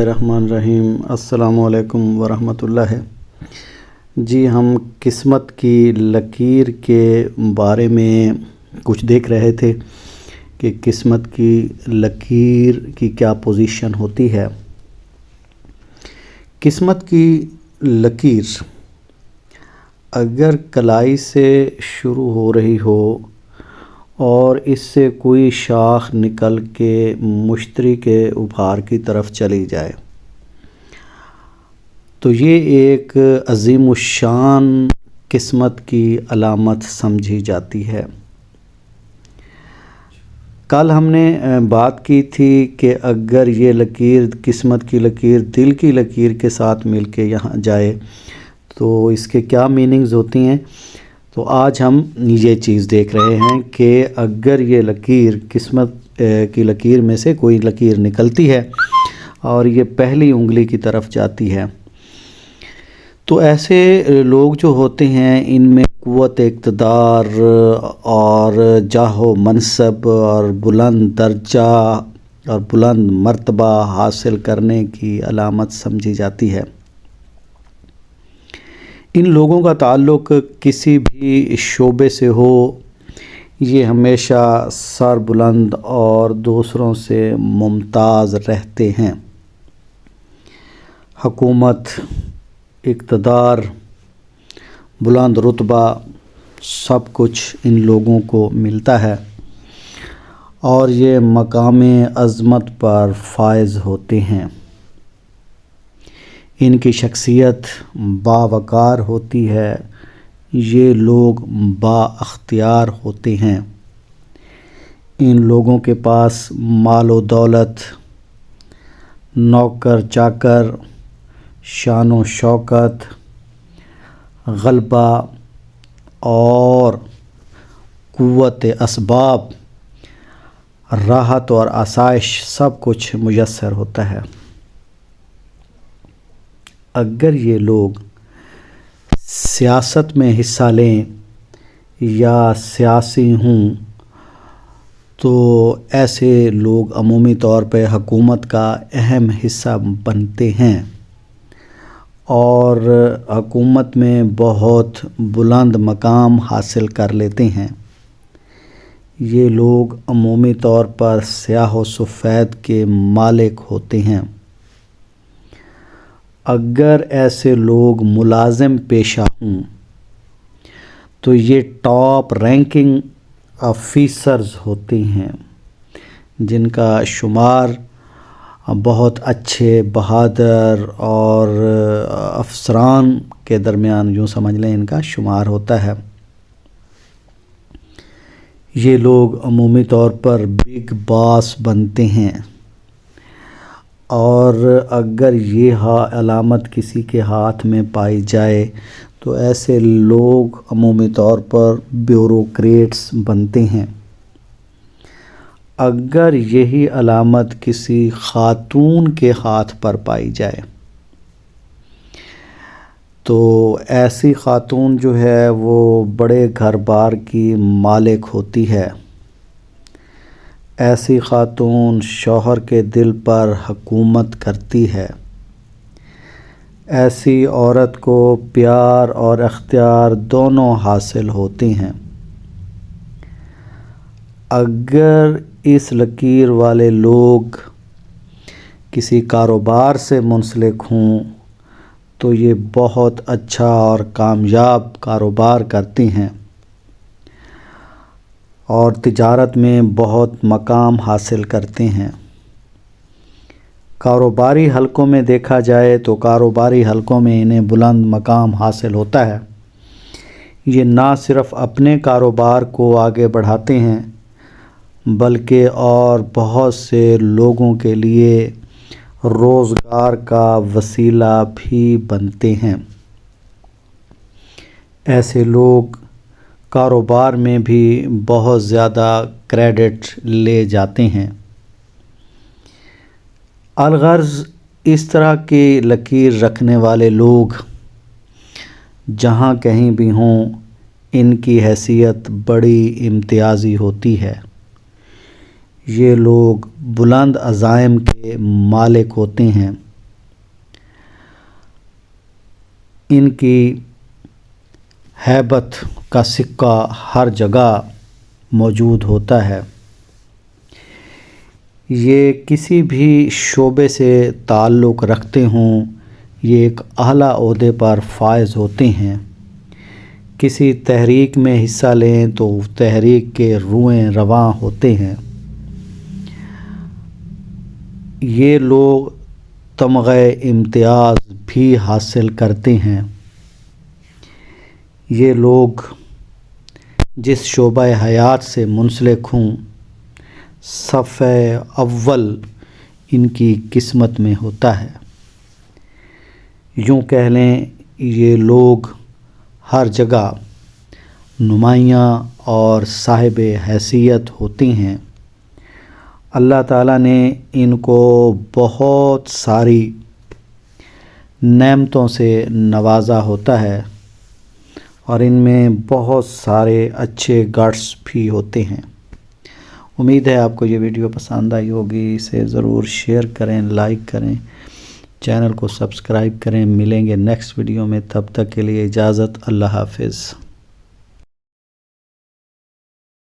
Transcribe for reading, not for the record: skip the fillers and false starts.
الرحمن الرحیم۔ السلام علیکم ورحمۃ اللہ۔ جی ہم قسمت کی لکیر کے بارے میں کچھ دیکھ رہے تھے کہ قسمت کی لکیر کی کیا پوزیشن ہوتی ہے۔ قسمت کی لکیر اگر کلائی سے شروع ہو رہی ہو اور اس سے کوئی شاخ نکل کے مشتری کے ابھار کی طرف چلی جائے تو یہ ایک عظیم الشان قسمت کی علامت سمجھی جاتی ہے۔ کل ہم نے بات کی تھی کہ اگر یہ لکیر قسمت کی لکیر دل کی لکیر کے ساتھ مل کے یہاں جائے تو اس کے کیا میننگز ہوتی ہیں۔ تو آج ہم یہ چیز دیکھ رہے ہیں کہ اگر یہ لکیر قسمت کی لکیر میں سے کوئی لکیر نکلتی ہے اور یہ پہلی انگلی کی طرف جاتی ہے تو ایسے لوگ جو ہوتے ہیں ان میں قوت اقتدار اور جاہ و منصب اور بلند درجہ اور بلند مرتبہ حاصل کرنے کی علامت سمجھی جاتی ہے۔ ان لوگوں کا تعلق کسی بھی شعبے سے ہو یہ ہمیشہ سر بلند اور دوسروں سے ممتاز رہتے ہیں۔ حکومت، اقتدار، بلند رتبہ سب کچھ ان لوگوں کو ملتا ہے اور یہ مقام عظمت پر فائز ہوتے ہیں۔ ان کی شخصیت باوقار ہوتی ہے، یہ لوگ با اختیار ہوتے ہیں۔ ان لوگوں کے پاس مال و دولت، نوکر چاکر، شان و شوکت، غلبہ اور قوت اسباب، راحت اور آسائش سب کچھ میسر ہوتا ہے۔ اگر یہ لوگ سیاست میں حصہ لیں یا سیاسی ہوں تو ایسے لوگ عمومی طور پہ حکومت کا اہم حصہ بنتے ہیں اور حکومت میں بہت بلند مقام حاصل کر لیتے ہیں۔ یہ لوگ عمومی طور پر سیاہ و سفید کے مالک ہوتے ہیں۔ اگر ایسے لوگ ملازم پیشہ ہوں تو یہ ٹاپ رینکنگ آفیسرز ہوتے ہیں جن کا شمار بہت اچھے بہادر اور افسران کے درمیان یوں سمجھ لیں ان کا شمار ہوتا ہے۔ یہ لوگ عمومی طور پر بگ باس بنتے ہیں اور اگر یہ علامت کسی کے ہاتھ میں پائی جائے تو ایسے لوگ عمومی طور پر بیوروکریٹس بنتے ہیں۔ اگر یہی علامت کسی خاتون کے ہاتھ پر پائی جائے تو ایسی خاتون جو ہے وہ بڑے گھر بار کی مالک ہوتی ہے۔ ایسی خاتون شوہر کے دل پر حکومت کرتی ہے۔ ایسی عورت کو پیار اور اختیار دونوں حاصل ہوتے ہیں۔ اگر اس لکیر والے لوگ کسی کاروبار سے منسلک ہوں تو یہ بہت اچھا اور کامیاب کاروبار کرتے ہیں اور تجارت میں بہت مقام حاصل کرتے ہیں۔ کاروباری حلقوں میں دیکھا جائے تو کاروباری حلقوں میں انہیں بلند مقام حاصل ہوتا ہے۔ یہ نہ صرف اپنے کاروبار کو آگے بڑھاتے ہیں بلکہ اور بہت سے لوگوں کے لیے روزگار کا وسیلہ بھی بنتے ہیں۔ ایسے لوگ کاروبار میں بھی بہت زیادہ کریڈٹ لے جاتے ہیں۔ الغرض اس طرح کی لکیر رکھنے والے لوگ جہاں کہیں بھی ہوں ان کی حیثیت بڑی امتیازی ہوتی ہے۔ یہ لوگ بلند عزائم کے مالک ہوتے ہیں۔ ان کی ہیبت کا سکہ ہر جگہ موجود ہوتا ہے۔ یہ کسی بھی شعبے سے تعلق رکھتے ہوں، یہ ایک اعلیٰ عہدے پر فائز ہوتے ہیں۔ کسی تحریک میں حصہ لیں تو تحریک کے روئیں رواں ہوتے ہیں۔ یہ لوگ تمغہ امتیاز بھی حاصل کرتے ہیں۔ یہ لوگ جس شعبہ حیات سے منسلک ہوں، صف اول ان کی قسمت میں ہوتا ہے۔ یوں کہہ لیں یہ لوگ ہر جگہ نمایاں اور صاحب حیثیت ہوتے ہیں۔ اللہ تعالیٰ نے ان کو بہت ساری نعمتوں سے نوازا ہوتا ہے اور ان میں بہت سارے اچھے گٹس بھی ہوتے ہیں۔ امید ہے آپ کو یہ ویڈیو پسند آئی ہوگی، اسے ضرور شیئر کریں، لائک کریں، چینل کو سبسکرائب کریں۔ ملیں گے نیکسٹ ویڈیو میں، تب تک کے لیے اجازت، اللہ حافظ۔